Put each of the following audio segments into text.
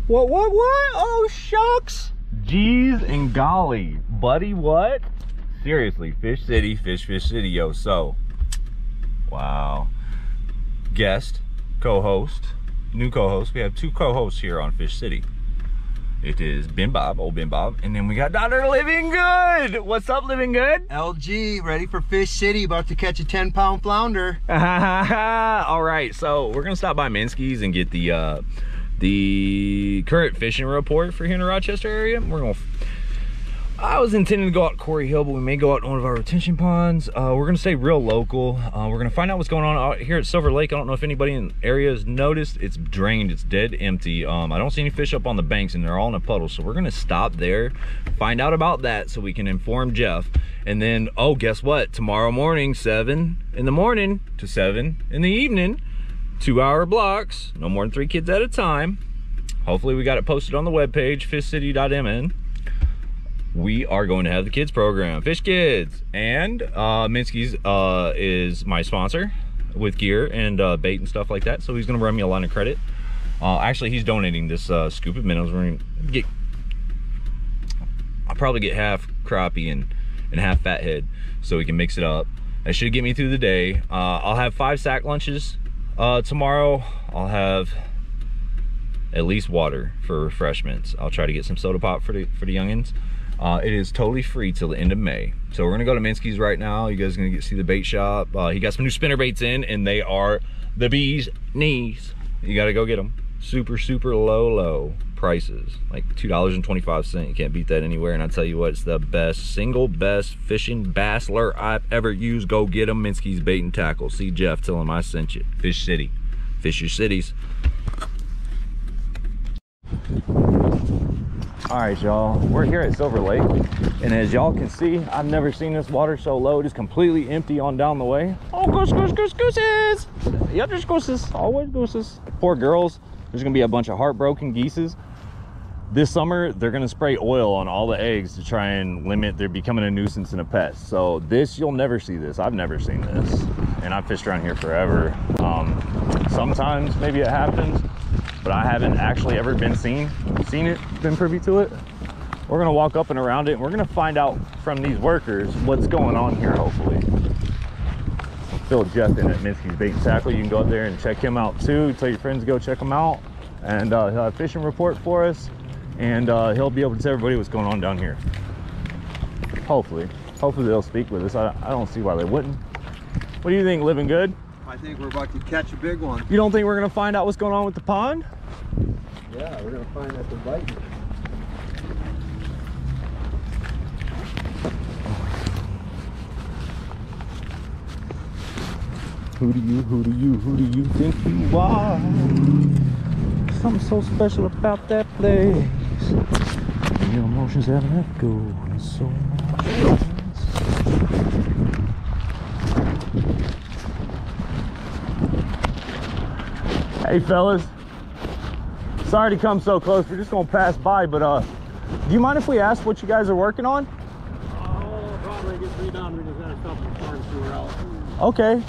What? Oh, shucks. Geez and golly, buddy, what? Seriously, Fish City, Fish City, yo. So, wow. Guest, co-host, new co-host. We have two co-hosts here on Fish City. It is Ben Bob, old Ben Bob, and then we got Dr. Living Good. What's up, Living Good? LG, ready for Fish City, about to catch a 10-pound flounder. All right, so we're gonna stop by Minsky's and get the current fishing report for here in the Rochester area. I was intending to go out to Quarry Hill, but we may go out to one of our retention ponds. We're gonna stay real local. We're gonna find out what's going on out here at Silver Lake. I don't know if anybody in the area has noticed. It's drained, it's dead empty. I don't see any fish up on the banks and they're all in a puddle. So we're gonna stop there, find out about that so we can inform Jeff. And then, oh, guess what? Tomorrow morning, 7 in the morning to 7 in the evening, 2-hour blocks, no more than 3 kids at a time. Hopefully we got it posted on the webpage, fishcity.mn. We are going to have the kids program, Fish Kids, and Minsky's is my sponsor with gear and bait and stuff like that. So he's going to run me a line of credit. Actually, he's donating this scoop of minnows. We're going to get, I'll probably get half crappie and half fathead so we can mix it up. That should get me through the day. I'll have 5 sack lunches tomorrow. I'll have at least water for refreshments. I'll try to get some soda pop for the youngins. It is totally free till the end of May. So we're gonna go to Minsky's right now. You guys are gonna see the bait shop. He got some new spinner baits in and they are the bee's knees. You gotta go get them. Super, super low prices. Like $2.25. You can't beat that anywhere. And I tell you what, it's the best, single best fishing bass lure I've ever used. Go get them, Minsky's Bait and Tackle. See Jeff, tell him I sent you. Fish City, fish your cities. All right, y'all, we're here at Silver Lake, and as y'all can see, I've never seen this water so low. It is completely empty on down the way. Oh, gooses! Yep, there's gooses, always gooses. Poor girls, there's gonna be a bunch of heartbroken geeses. This summer, they're gonna spray oil on all the eggs to try and limit their becoming a nuisance and a pest. So this, you'll never see this. I've never seen this, and I've fished around here forever. Sometimes maybe it happens, but I haven't actually ever been seen it, been privy to it. We're gonna walk up and around it, and we're gonna find out from these workers what's going on here, hopefully. Phil Jeff in at Minsky's Bait and Tackle. You can go up there and check him out too. Tell your friends to go check him out, and he'll have a fishing report for us, and he'll be able to tell everybody what's going on down here. Hopefully they'll speak with us. I don't see why they wouldn't. What do you think, Living Good? I think we're about to catch a big one. You don't think we're gonna find out what's going on with the pond? Yeah, we're gonna find that they're biting. Who do you think you are? Something so special about that place. Your emotions have an echo and so much. Hey fellas, sorry to come so close. We're just gonna pass by, but do you mind if we ask what you guys are working on? Probably get 3 done. We just got a couple of farms to her out. Okay.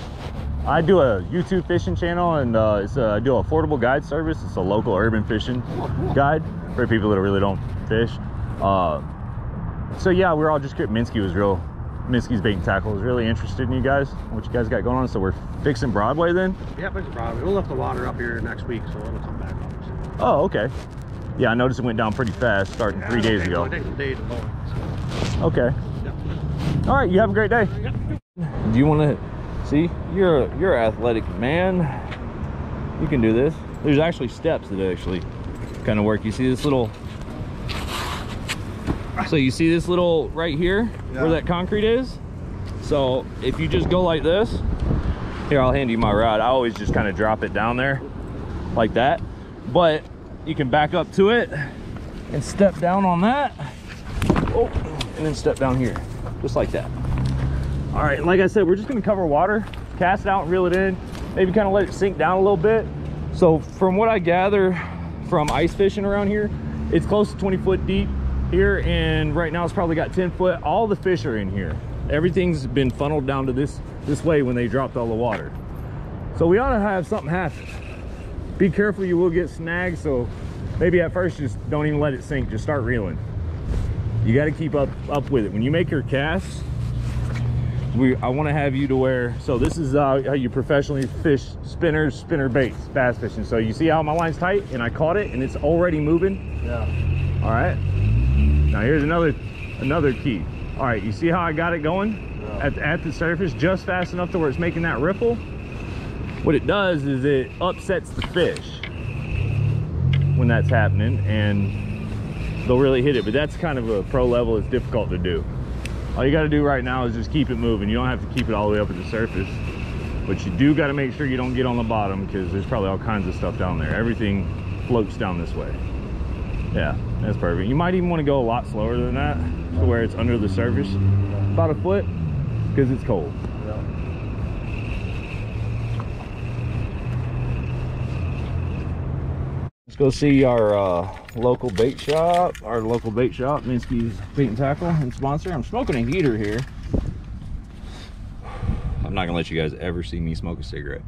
I do a YouTube fishing channel, and I do an affordable guide service. It's a local urban fishing guide for people that really don't fish. So yeah, we're all just Minsky's Bait and Tackle is really interested in you guys, what you guys got going on. So we're fixing Broadway then? Yeah, fixing Broadway. We'll lift the water up here next week, so it'll come back up. Oh, okay. Yeah, I noticed it went down pretty fast starting 3 days ago. It takes a day to load. Okay. Yep. All right, you have a great day. Yep. Do you want to see? You're an athletic man. You can do this. There's actually steps that actually kind of work. You see this little, so you see this little right here, yeah, where that concrete is? So if you just go like this, here, I'll hand you my rod. I always just kind of drop it down there like that, but you can back up to it and step down on that. Oh, and then step down here, just like that. All right, like I said, we're just gonna cover water, cast it out and reel it in, maybe kind of let it sink down a little bit. So from what I gather from ice fishing around here, it's close to 20 foot deep here, and right now it's probably got 10 foot. All the fish are in here. Everything's been funneled down to this way when they dropped all the water. So we ought to have something happen. Be careful, you will get snagged. So maybe at first just don't even let it sink, just start reeling. You got to keep up with it. When you make your casts, I want to have you to where, so this is how you professionally fish spinner baits, bass fishing. So you see how my line's tight and I caught it and it's already moving? Yeah. All right. Now here's another key. All right, you see how I got it going? Yeah. At the surface, just fast enough to where it's making that ripple. What it does is it upsets the fish when that's happening, and they'll really hit it. But that's kind of a pro level. It's difficult to do. All you got to do right now is just keep it moving. You don't have to keep it all the way up at the surface, but you do got to make sure you don't get on the bottom, because there's probably all kinds of stuff down there. Everything floats down this way. Yeah, that's perfect. You might even want to go a lot slower than that, to where it's under the surface, about a foot, because it's cold. Yeah. Let's go see our local bait shop. Minsky's Bait and Tackle and sponsor. I'm smoking a heater here. I'm not gonna let you guys ever see me smoke a cigarette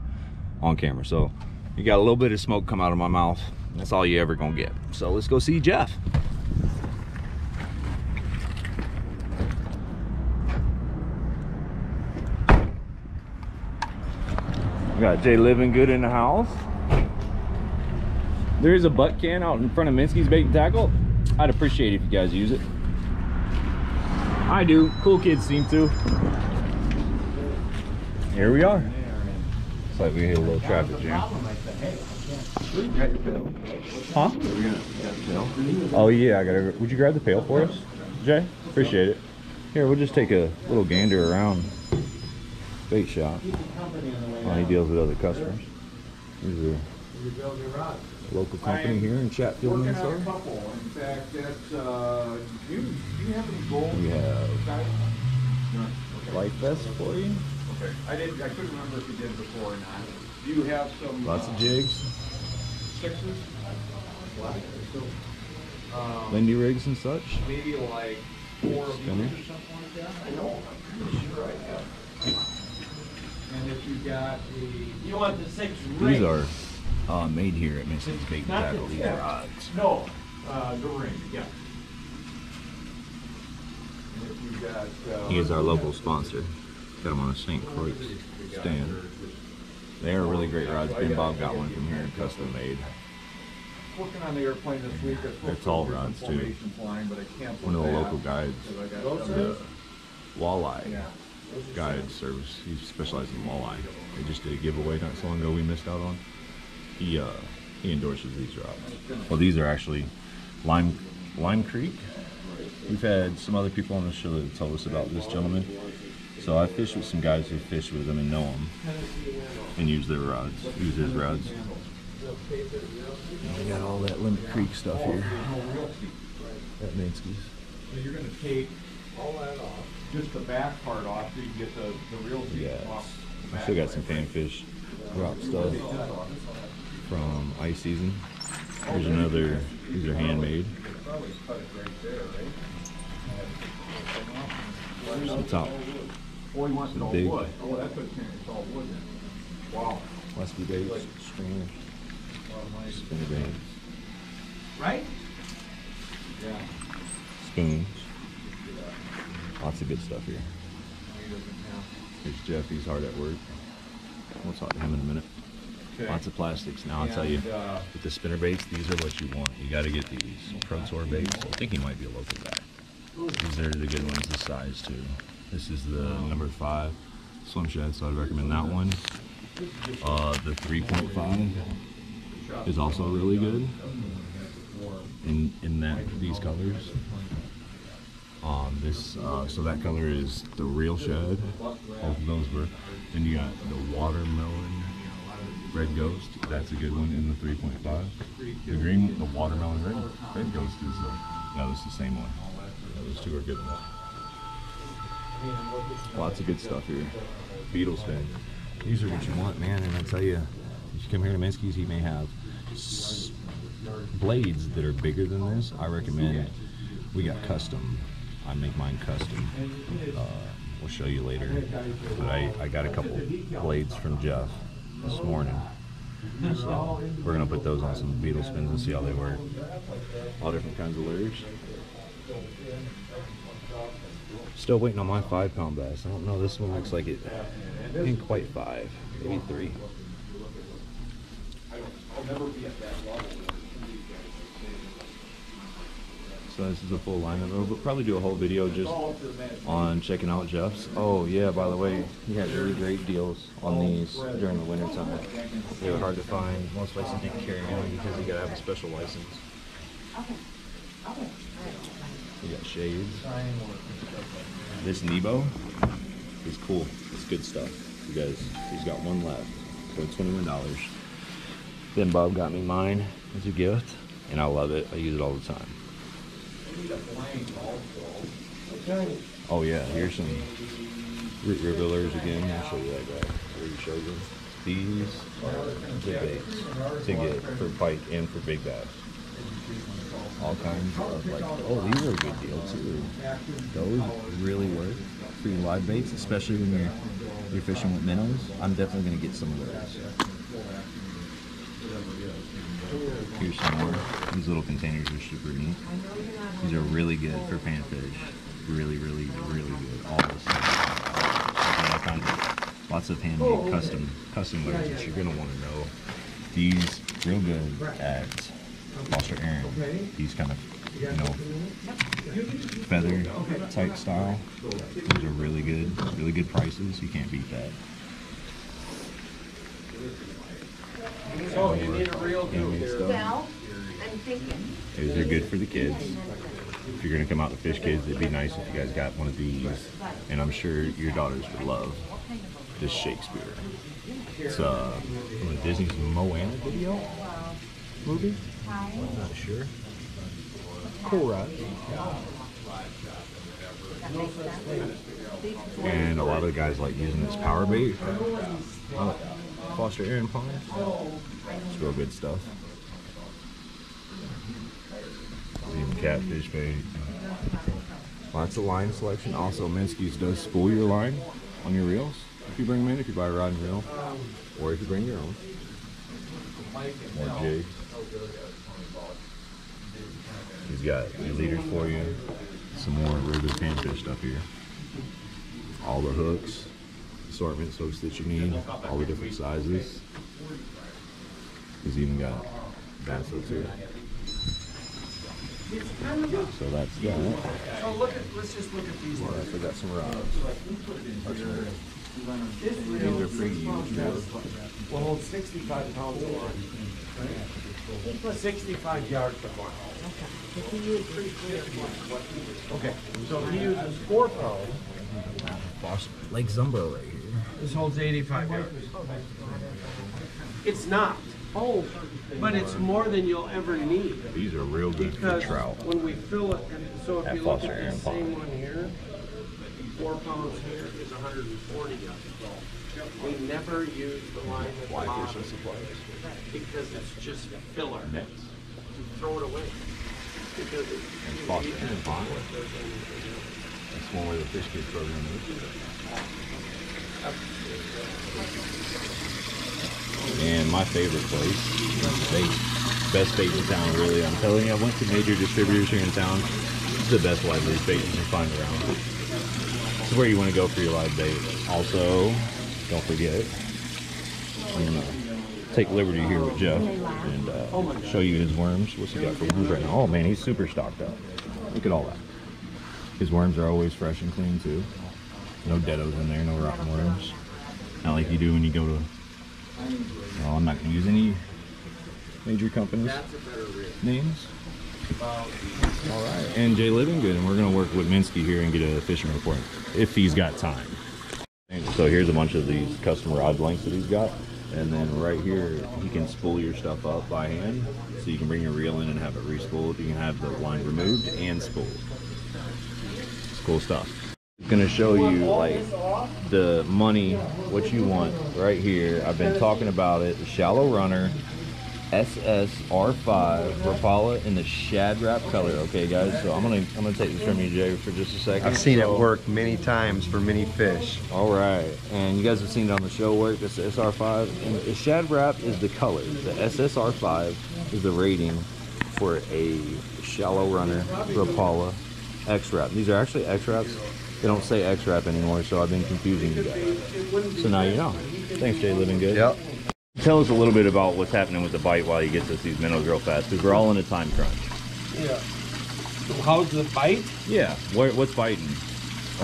on camera, so you got a little bit of smoke come out of my mouth. That's all you ever gonna get. So let's go see Jeff. We got Jay living good in the house. There is a butt can out in front of Minsky's Bait and Tackle. I'd appreciate it if you guys use it. I do. Cool kids seem to. Here we are. Looks like we hit a little traffic jam. Huh? Oh yeah, I gotta. Would you grab the pail for us, Jay? Appreciate it. Here, we'll just take a little gander around bait shop while he deals with other customers. These are local company here in Chatfield, Minnesota. In fact, that's do you have any gold? We have life vest for you. Okay. I couldn't remember if you did before or not. Do you have some Lots of jigs. sixes? Lindy rigs and such. Maybe like 4 of these or Spinners. something like that? I know. I'm pretty sure I have. And if you got a... You want the 6 rings? These are made here at Minsky's Bait and Tackle. These rods. No, the ring, yeah. And if you got... He is our local sponsor. Got them on a St. Croix stand. They are really great rods. Ben Bob got one from here, custom made. Working on the airplane this week. They're tall rods too. Flying, but I canceled One of the that local guides, because I got the walleye Yeah. guide service. He specializes in walleye. They just did a giveaway not so long ago we missed out on. He endorses these rods. Well, these are actually Lime Creek. We've had some other people on the show that told us about this gentleman. So I fished with some guys who fish with him and know him and use their rods, use his rods. We got all that Limit Creek stuff here at Minsky's. So you're going to take all that off, just the back part off, so you can get the real seat Yeah, off. I still got some Panfish drop stuff from ice season. Here's another, these are handmade. Here's the top. Oh, he wants it all Big. wood. Oh, that's what it's all wood then. Wow. Westy baits, stringers, spinner baits, Right? Yeah. spoons. Lots of good stuff here. Here's Jeff, he's hard at work. We'll talk to him in a minute. Okay. Lots of plastics. Now I'll tell you, And, with the spinner baits, these are what you want. You got to get these Pro Tour baits. I think he might be a local guy. These are the good ones, this size too. This is the number 5 Slim Shed, so I'd recommend that one. The 3.5 is also really good in these colors. So that color is the real shed. Both of those were. Then you got the watermelon red ghost. That's a good one in the 3.5. The green, the watermelon red ghost is no, this is the same one. Those two are good ones. Lots of good stuff here. Beetle spin. These are what you want, man. And I tell you, if you come here to Minsky's, he may have blades that are bigger than this. I recommend. We got custom. I make mine custom. We'll show you later. But I got a couple blades from Jeff this morning. So we're gonna put those on some beetle spins and see how they work. All different kinds of lures. Still waiting on my 5-pound bass. I don't know, this one looks like it ain't quite 5, maybe 3. So this is a full lineup. We'll probably do a whole video just on checking out Jeff's. Oh yeah, by the way, he had really great deals on these during the winter time. They were hard to find. Most places didn't carry them because you gotta have a special license. You got shades. This Nebo is cool. It's good stuff. You guys, he's got one left for $21. Then Bob got me mine as a gift, and I love it. I use it all the time. Oh yeah, here's some root river lures again. I'll show you that guy. Already showed you. These are good baits to get for pike and for big bass. All kinds of like, oh, these are a good deal too. Those really work for your live baits, especially when you're fishing with minnows. I'm definitely gonna get some of those. Here's some more. These little containers are super neat. These are really good for panfish. Really, really, really good. All this stuff. Lots of handmade custom lures that you're gonna want to know. These real good at Foster Aaron. These kind of, you know, feather type style. These are really good prices. You can't beat that. So you need a real Well, I'm thinking. These are good for the kids. If you're gonna come out to fish, kids, it'd be nice if you guys got one of these. And I'm sure your daughters would love this Shakespeare. It's from Disney's Moana video movie. I'm not sure. Cool, right? And a lot of the guys like using this power bait. Foster Aaron pond. It's real good stuff. Even catfish bait. Lots of line selection. Also, Minsky's does spool your line on your reels if you bring them in, if you buy a rod and reel, or if you bring your own. More jigs. He's got your leaders for you. Some more really good panfish stuff here. All the hooks, assortments, hooks that you need, all the different sizes. He's even got bass hooks here. So that's that. So let's just look at these. Yes, I got some rods. These are pretty huge now. We'll hold 65 pounds of line. 65 yards of line. Okay, so he uses 4 pounds. Lake Zumbro right here. This holds 85 yards. It's not. Oh, but it's more than you'll ever need. These are real good Because for trout. when we fill it, so if At you look Foster at Aaron the Pond. same one here, 4 pounds here is 140 yards. We never use the line at the Fly bottom fishing supplies. because it's just filler. Nets. You throw it away. Because it, And Foster Aaron Pond. That's one where the fish kids program is. And my favorite place, bait. Best bait in town, really. I'm telling you, I went to major distributors here in town. This is the best live bait you can find around. This is where you want to go for your live bait. Also, don't forget, I'm going to take liberty here with Jeff and show you his worms. What's he got for worms right now? Oh man, he's super stocked up. Look at all that. His worms are always fresh and clean too. No deados in there, no rotten worms. Not like you do when you go to, well, I'm not going to use any major companies' names. Alright, and Jay Livingood, and we're going to work with Minsky here and get a fishing report, if he's got time. So here's a bunch of these custom rod lengths that he's got. And then right here, he can spool your stuff up by hand. So you can bring your reel in and have it re-spooled. You can have the line removed and spooled. It's cool stuff. I'm gonna show you like the money, what you want right here. I've been talking about it. The shallow runner SSR5 Rapala in the shad wrap color. Okay, guys, so I'm gonna take this from you, Jay, for just a second. I've seen it work many times for many fish. All right, and you guys have seen it on the show work. This SR5, and the shad wrap is the color. The SSR5 is the rating for a shallow runner Rapala X wrap. These are actually X wraps. They don't say X wrap anymore, so I've been confusing you guys. So now you know. Thanks, Jay. Living good. Yep. Tell us a little bit about what's happening with the bite while he gets us these minnows real fast, because we're all in a time crunch. Yeah. So how's the bite? Yeah. What's biting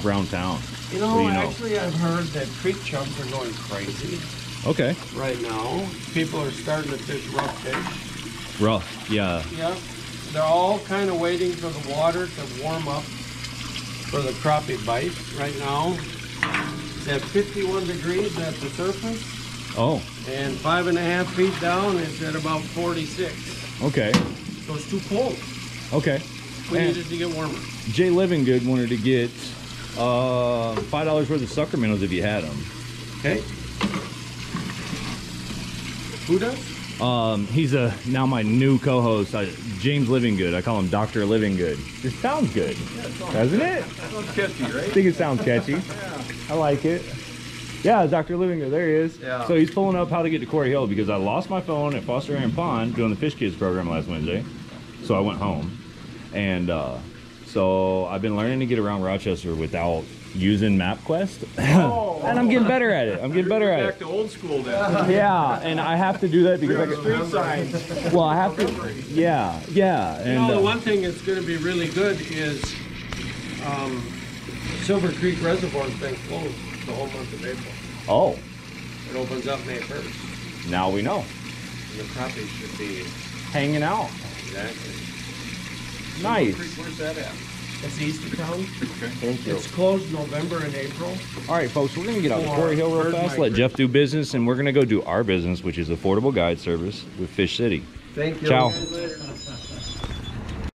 around town? You know, What do you know? actually I've heard that creek chums are going crazy Okay. right now. People are starting to fish rough fish. Rough. Yeah. Yep. They're all kind of waiting for the water to warm up for the crappie bite right now. It's at 51 degrees at the surface, Oh. and 5.5 feet down it's at about 46. Okay. So it's too cold. Okay. We And need it to get warmer. Jay Living Good wanted to get $5 worth of sucker minnows if you had them. Okay. Who does? He's now my new co-host, James Living Good. I call him Dr. Living Good. It sounds good, doesn't it? Sounds catchy, right? I think it sounds catchy. I like it. Yeah, Dr. Living Good, there he is. Yeah. So he's pulling up how to get to Quarry Hill because I lost my phone at Foster Aaron Pond doing the Fish Kids program last Wednesday. So I went home. And so I've been learning to get around Rochester without using MapQuest. And I'm getting better at it. I'm getting better at Back it. to old school then. Yeah, and I have to do that because I Street signs. well, I have to. Yeah. And You know, the one thing that's going to be really good is Silver Creek Reservoir's been closed the whole month of April. oh, It opens up May 1st. now we know. And the crappie should be Hanging out. exactly. Nice. Where's that at? It's east of town. Thank you. It's closed November and April. All right, folks, we're going to get out to For Quarry Hill real bird fast, let migration. Jeff do business, and we're going to go do our business, which is affordable guide service with Fish City. Thank you. Ciao.